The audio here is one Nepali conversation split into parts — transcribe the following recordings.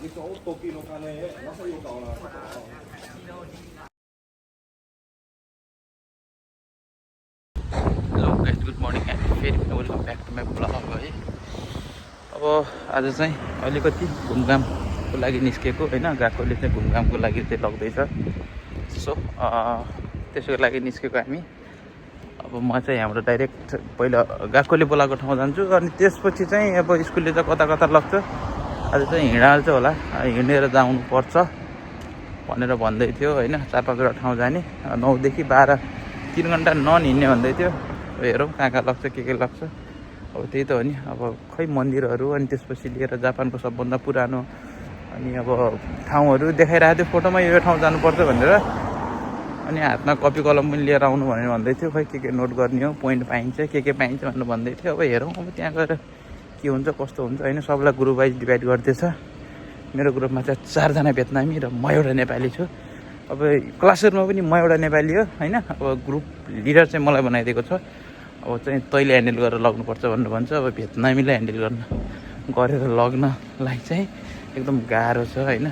Hello guys, good morning and फेरि पनि welcome back to my blog है। अब आज चाहिँ अलिकति घुमघामको लागि निस्केको होइन, गएकोले चाहिँ घुमघामको लागि चाहिँ लग्दैछ। सो त्यसको लागि निस्केको हामी। अब म चाहिँ यहाँबाट डाइरेक्ट पहिला गएकोले बोलाएको ठाउँ जान्छु, अनि त्यसपछि चाहिँ अब स्कुलले चाहिँ कता कता लग्छ। आज चाहिँ हिँडाल्छ होला, हिँडेर जानुपर्छ भनेर भन्दै थियो होइन। 4-5वटा ठाउँ जाने, 9 देखि 12 3 घन्टा नहिँड्ने भन्दै थियो। हेरौँ कहाँ कहाँ लग्छ, के लग्छ। अब त्यही त हो नि, अब खै मन्दिरहरू, अनि त्यसपछि लिएर जापानको सबभन्दा पुरानो अनि अब ठाउँहरू देखाइरहेको थियो फोटोमा, यो ठाउँ जानुपर्छ भनेर। अनि हातमा कपी कलम पनि लिएर आउनु भनेर भन्दै थियो। खै के नोट गर्ने हो, पोइन्ट पाइन्छ, के पाइन्छ भनेर भन्दै थियो। अब हेरौँ अब त्यहाँ गएर के हुन्छ कस्तो हुन्छ होइन। सबलाई ग्रुप वाइज डिभाइड गर्दैछ। मेरो ग्रुपमा चाहिँ 4 जना भियतनामी र म एउटा नेपाली छु। अब क्लासहरूमा पनि म एउटा नेपाली हो होइन। अब ग्रुप लिडर चाहिँ मलाई बनाइदिएको छ। अब चाहिँ तैँले ह्यान्डल गरेर लग्नुपर्छ भनेर भन्छ। अब भियतनामीलाई ह्यान्डल गरेर लग्नलाई चाहिँ एकदम गाह्रो छ होइन।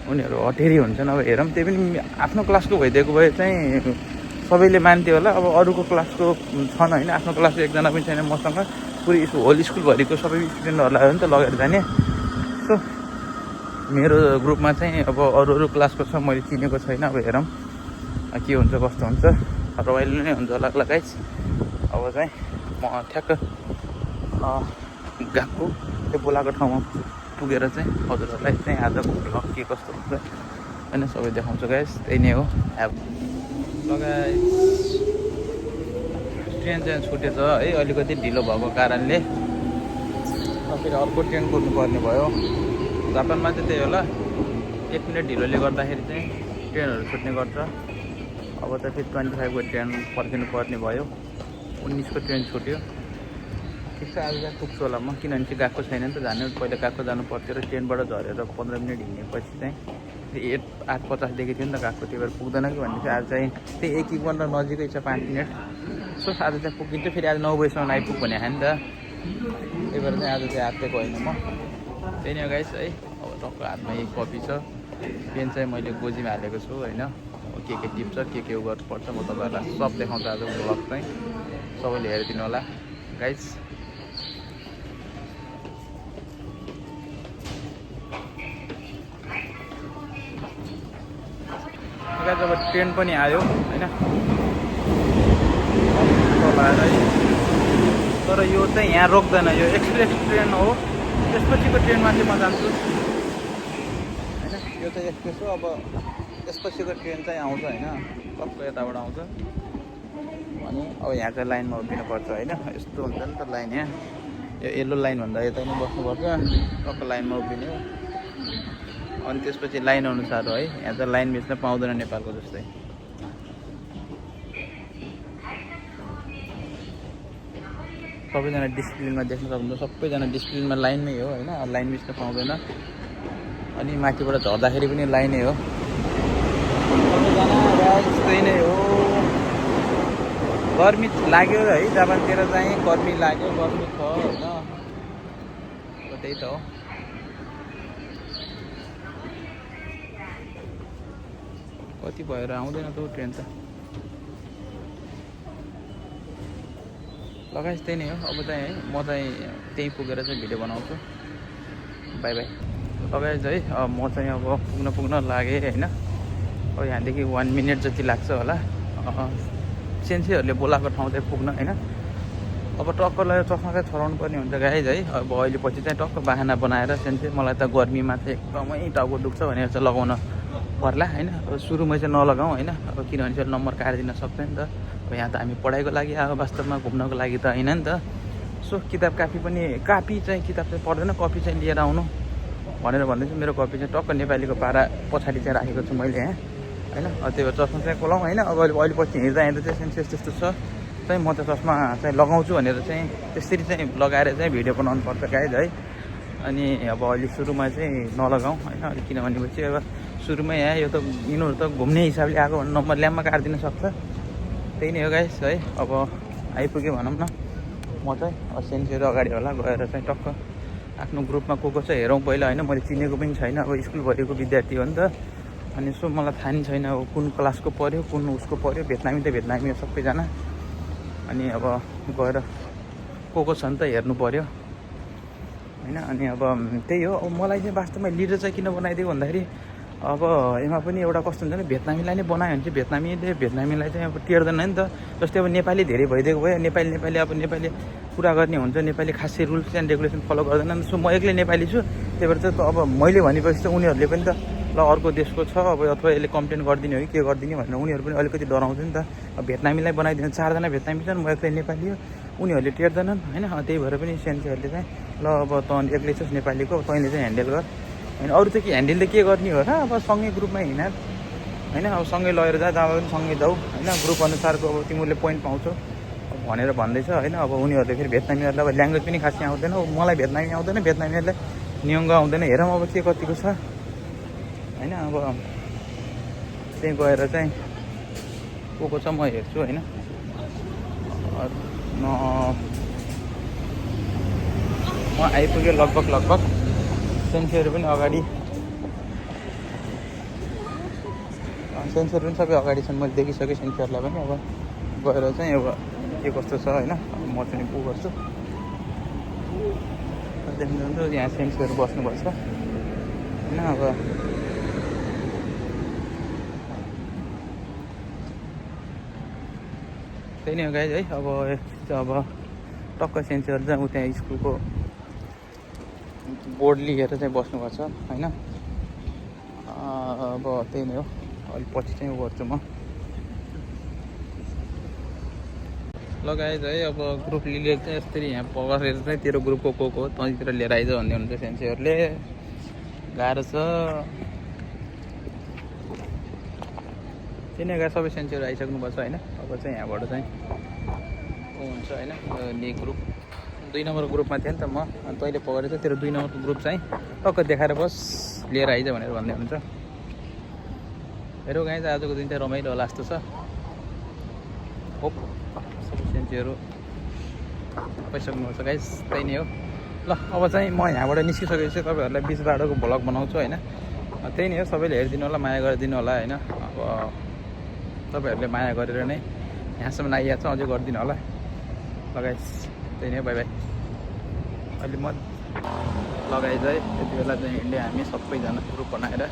उनीहरू अटेरी हुन्छन्। अब हेरौँ, त्यही पनि आफ्नो क्लासको भइदिएको भए चाहिँ सबैले मान्थ्यो होला। अब अरूको क्लासको छन् होइन, आफ्नो क्लासको एकजना पनि छैन मसँग। पुरै होल स्कुलभरिको सबै स्टुडेन्टहरूलाई हो नि त लगेर जाने। सो मेरो ग्रुपमा चाहिँ अब अरू क्लासको छ, मैले चिनेको छैन। अब हेरौँ के हुन्छ कस्तो हुन्छ। रमाइलो नै हुन्छ होला गाइस। अब चाहिँ म ठ्याक्क गएको त्यो बोलाएको ठाउँमा पुगेर चाहिँ हजुरहरूलाई चाहिँ आजको भ्लग के कस्तो हुन्छ होइन सबै देखाउँछु गाइस। त्यही नै हो। गाइस ट्रेन चाहिँ छुटेछ है, अलिकति ढिलो भएको कारणले। फेरि अर्को ट्रेन कुर्नुपर्ने भयो। जापानमा चाहिँ त्यही होला, 1 मिनट ढिलोले गर्दाखेरि चाहिँ ट्रेनहरू छुट्ने गर्छ। अब त फेरि 25को ट्रेन पर्खिनु पर्ने भयो। 19को ट्रेन छुट्यो। ठिक छ, आज चाहिँ पुग्छु होला म, किनभने चाहिँ गएको छैन नि त। जानु पहिला गएको जानु पर्थ्यो र ट्रेनबाट झरेर 15 मिनट हिँडेपछि चाहिँ 8:50देखि थियो नि त गएको, त्यही भएर पुग्दैन कि भन्ने चाहिँ। आज चाहिँ त्यही 1 घन्टा नजिकै छ, 5 मिनट। सो आज चाहिँ पुगिन्छ। फेरि आज 9 बजीसम्म आइपुग भने नि त, त्यही भएर चाहिँ आज चाहिँ आत्तिएको होइन म। त्यही नै हो गाइस है। अब टक्क हातमा एक कपी छ, पेन चाहिँ मैले गोजीमा हालेको छु होइन। अब के टिप्छ, के उ गर्नुपर्छ म तपाईँहरूलाई सब देखाउँछु आज भ्लग चाहिँ। सबैले हेरिदिनु होला गाइस। अब ट्रेन पनि आयो होइन। तर यो चाहिँ यहाँ रोक्दैन, यो एक्सप्रेस ट्रेन हो। त्यसपछिको ट्रेनमा चाहिँ म जान्छु होइन। यो चाहिँ एक्सप्रेस हो। अब त्यसपछिको ट्रेन चाहिँ आउँछ होइन, टक्क यताबाट आउँछ। अनि अब यहाँ चाहिँ लाइनमा उभिनुपर्छ होइन। यस्तो हुन्छ नि त लाइन। यहाँ यो येल्लो लाइनभन्दा यता नै बस्नुपर्छ, टक्क लाइनमा उभिने हो। अनि त्यसपछि लाइन अनुसार हो है, यहाँ चाहिँ लाइन बेच्न पाउँदैन नेपालको जस्तै। सबैजना डिसिप्लिनमा देख्न सक्नुहुन्छ, सबैजना डिसिप्लिनमा लाइनमै हो होइन। लाइन बेच्न पाउँदैन। अनि माथिबाट झर्दाखेरि पनि लाइनै हो। त्यही नै हो। गर्मी लाग्यो है, जापानतिर चाहिँ गर्मी लाग्यो, गर्मी छ होइन। त्यही त हो। कति भएर आउँदैन त ट्रेन त। लगाइस त्यही नै हो। अब चाहिँ है म चाहिँ त्यहीँ पुगेर चाहिँ भिडियो बनाउँछु। बाई बाई लगाइस है। म चाहिँ अब पुग्न लागेँ होइन। अब यहाँदेखि 1 मिनट जति लाग्छ होला। सेन्सेहरूले बोलाएको ठाउँ चाहिँ पुग्न होइन। अब टक्कलाई चस्मा चाहिँ छराउनु पर्ने हुन्छ गाइज है। अब अहिले पछि चाहिँ टक्क बाहना बनाएर सेन्से मलाई त गर्मीमा चाहिँ एकदमै टाउको दुख्छ भनेर चाहिँ लगाउन पर्ला होइन। अब सुरुमै चाहिँ नलगाउँ होइन। अब किनभने चाहिँ नम्बर काटिदिन सक्छ नि त। अब यहाँ त हामी पढाइको लागि आएको, वास्तवमा घुम्नको लागि त होइन नि त। सो किताब कापी चाहिँ किताब चाहिँ पढ्दैन, कपी चाहिँ लिएर आउनु भनेर भन्दैछु। मेरो कपी चाहिँ टक्क नेपालीको पारा पछाडि चाहिँ राखेको छु मैले यहाँ होइन। त्यही भएर चस्मा चाहिँ खोलाउँ होइन। अब अहिले पछि हिँड्दा चाहिँ सेन्सेस त्यस्तो छ चाहिँ, म चाहिँ चस्मा चाहिँ लगाउँछु भनेर चाहिँ त्यसरी चाहिँ लगाएर चाहिँ भिडियो बनाउनु पर्छ गाइज है। अनि अब अहिले सुरुमा चाहिँ नलगाउँ होइन। अहिले किनभनेपछि अब सुरुमै यहाँ यो त यिनीहरू त घुम्ने हिसाबले आएको भने नम्बर ल्याम्पमा काटिदिन सक्छ। त्यही नै हो गाइस है। अब आइपुग्यो भनौँ न। म चाहिँ सेन्सेहरू अगाडि होला गएर चाहिँ टक्क आफ्नो ग्रुपमा को छ हेरौँ पहिला होइन। मैले चिनेको पनि छैन, अब स्कुलभरिको विद्यार्थी हो नि त। अनि यसो मलाई थाहा नि छैन अब कुन क्लासको पऱ्यो, कुन उसको पऱ्यो। भेटनामी त भेटनामी हो सबैजना। अनि अब गएर को छ नि त हेर्नु पऱ्यो होइन। अनि अब त्यही हो। अब मलाई चाहिँ वास्तवमा लिडर चाहिँ किन बनाइदियो भन्दाखेरि अब यसमा पनि एउटा कस्तो हुन्छ भने भेटनामीलाई नै बनायो भने चाहिँ भेटनामीलाई चाहिँ अब टेर्दैन नि त। जस्तै अब नेपाली धेरै भइदिएको भयो, नेपाली अब नेपाली कुरा गर्ने हुन्छ, नेपाली खासै रुल्स एन्ड रेगुलेसन फलो गर्दैन। सो म एक्लै नेपाली छु, त्यही भएर चाहिँ अब मैले भनेपछि चाहिँ उनीहरूले पनि त ल अर्को देशको छ अब अथवा यसले कम्प्लेन गरिदिने हो कि के गरिदिने भनेर उनीहरू पनि अलिकति डराउँछ नि त। अब भेटनामीलाई बनाइदिनु 4 जना भेटनामी छन्, म एक्लै नेपाली हो, उनीहरूले टेर्दैनन् होइन। त्यही भएर पनि सेन्सेहरूले चाहिँ ल अब तँ एक्लै छस् नेपालीको, तैँले चाहिँ ह्यान्डल गर होइन। अरू चाहिँ के ह्यान्डल त के गर्ने हो र, अब सँगै ग्रुपमा हिँड होइन। अब सँगै लगेर जहाँ पनि सँगै जाऊ होइन। ग्रुप अनुसारको अब तिमीले पोइन्ट पाउँछौ भनेर भन्दैछ होइन। अब उनीहरूले फेरि भेटनामीहरूलाई अब ल्याङ्ग्वेज पनि खासै आउँदैन, मलाई भेटनामी आउँदैन, भेटनामीहरूलाई नियङ्ग आउँदैन। हेरौँ अब के कतिको छ होइन। अब त्यहीँ गएर चाहिँ को छ म हेर्छु होइन। म आइपुग्यो लगभग सेन्सीहरू पनि अगाडि, सेन्सीहरू पनि सबै अगाडि छन्। मैले देखिसकेँ सेन्सीहरूलाई पनि। अब गएर चाहिँ अब के कस्तो छ होइन। म चाहिँ उ गर्छु देख्नुहुन्छ यहाँ सेन्सीहरू बस्नुपर्छ होइन। अब त्यही नै हो गाइज है। अब टक्क सेन्सीहरू चाहिँ ऊ त्यहाँ स्कुलको बोर्ड लिएर चाहिँ बस्नुपर्छ होइन। अब त्यही नै हो। अलिक पछि चाहिँ उ गर्छु म। लगाएछ है। अब ग्रुप लिएर चाहिँ यसरी यहाँ पकाएर चाहिँ तेरो ग्रुपको को हो तँतिर लिएर आइज भन्ने हुन्छ सेन्सीहरूले। गाह्रो छ। त्यही नै गएर सबै सेन्सीहरू आइसक्नुपर्छ होइन। अब चाहिँ यहाँबाट चाहिँ ऊ हुन्छ होइन। नि ग्रुप 2 नम्बर ग्रुपमा थियो नि त म, अनि तैँले पकाएर चाहिँ तेरो 2 नम्बरको ग्रुप चाहिँ टक्क देखाएर बस लिएर आइज भनेर भन्ने हुन्छ। हेरौँ गाइज आजको दिन चाहिँ रमाइलो होला जस्तो छ। होप सबै सेन्सीहरू भइसक्नुपर्छ गाइज। त्यही नै हो। ल अब चाहिँ म यहाँबाट निस्किसकेपछि तपाईँहरूलाई बिच बाटोको भ्लग बनाउँछु होइन। त्यही नै हो। सबैले हेरिदिनु होला, माया गरिदिनु होला होइन। अब तपाईँहरूले माया गरेर नै यहाँसम्म आइहाल्छ, अझै गरिदिनु होला। लगाइस् त्यही नै हो। By by. अहिले म लगाइज है। त्यति बेला चाहिँ हिँड्दै हामी सबैजना ग्रुप बनाएर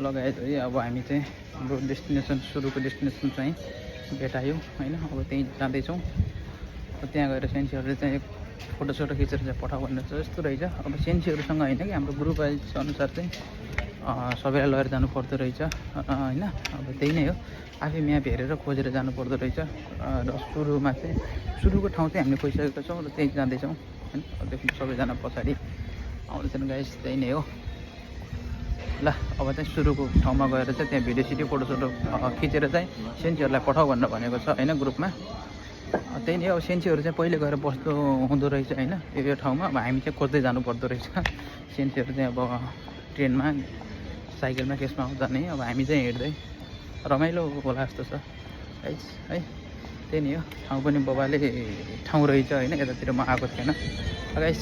लगायत है। अब हामी चाहिँ हाम्रो डेस्टिनेसन सुरुको डेस्टिनेसन चाहिँ भेटायौँ होइन। अब त्यहीँ जाँदैछौँ। त्यहाँ गएर सेन्सीहरूले चाहिँ एक फोटोसोटो खिचेर चाहिँ पठाउ भनेर चाहिँ यस्तो रहेछ। अब सेन्सीहरूसँग होइन कि हाम्रो ग्रुप वाइज अनुसार चाहिँ सबैलाई लगेर जानु पर्दो रहेछ होइन। अब त्यही नै हो। आफै म्याप हेरेर खोजेर जानु पर्दो रहेछ। र सुरुमा चाहिँ सुरुको ठाउँ चाहिँ हामीले गइसकेका छौँ र त्यहीँ जाँदैछौँ होइन। देख्नु सबैजना पछाडि आउँदैछन् गाइस। त्यही नै हो। ल अब चाहिँ सुरुको ठाउँमा गएर चाहिँ त्यहाँ भिडियो सिडियो फोटोसोटो खिचेर चाहिँ सेन्सीहरूलाई पठाउ भनेर भनेको छ होइन ग्रुपमा। त्यही नै हो। सेन्सीहरू चाहिँ पहिले गएर बस्दो हुँदो रहेछ होइन यो ठाउँमा। अब हामी चाहिँ खोज्दै जानु पर्दो रहेछ। सेन्सीहरू चाहिँ अब ट्रेनमा साइकलमा केसमा आउँदा नै अब हामी चाहिँ हिँड्दै रमाइलो होला जस्तो छ गाइस है। त्यही नै हो। ठाउँ पनि बबाले ठाउँ रहेछ होइन। यतातिर म आएको थिएन गाइस।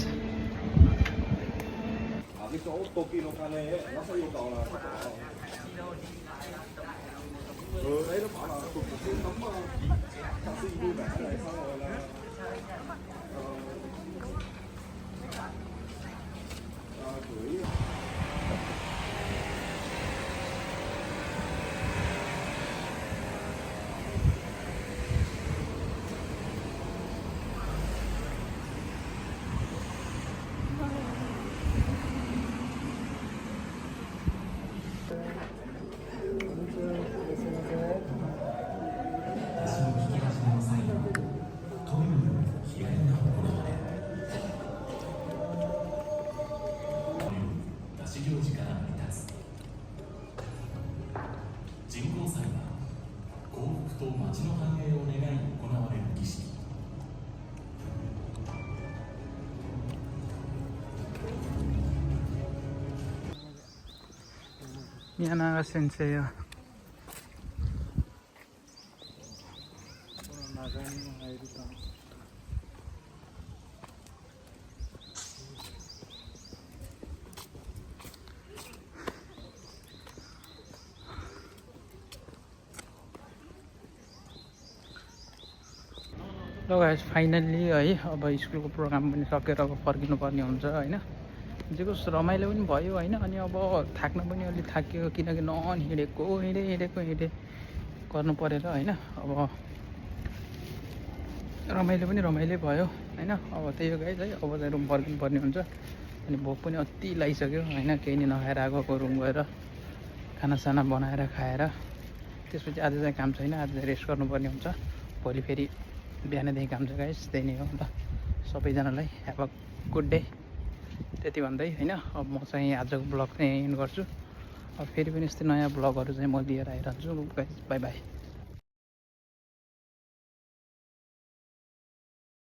Yana Sensei. ल गाइस फाइनल्ली है अब स्कुलको प्रोग्राम पनि सकेर अब फर्किनु पर्ने हुन्छ हैन जे कोस रमाइलो पनि भयो हैन अनि अब थाक्न पनि अलि थाक्यो किनकि हिँडेको गर्नु परेर हैन अब रमाइलो पनि रमाइलो भयो हैन अब त्यही हो गाइस है अब चाहिँ रुम फर्किनु पर्ने हुन्छ अनि भोक पनि अति लागिसक्यो हैन केही नि नखाएर आएको रुम गएर खानासाना बनाएर खाएर त्यसपछि आज चाहिँ काम छैन आज रेस्ट गर्नुपर्ने हुन्छ भोलि फेरि बिहानदेखि काम छ गाइस त्यही नै हो ल सबैजनालाई ह्याभ अ गुड डे त्यति भन्दै हैन अब म चाहिँ आजको ब्लग चाहिँ एन्ड गर्छु अब फेरि पनि यस्तै नयाँ ब्लगहरू चाहिँ म लिएर आइरहन्छु गाइस बाई बाई।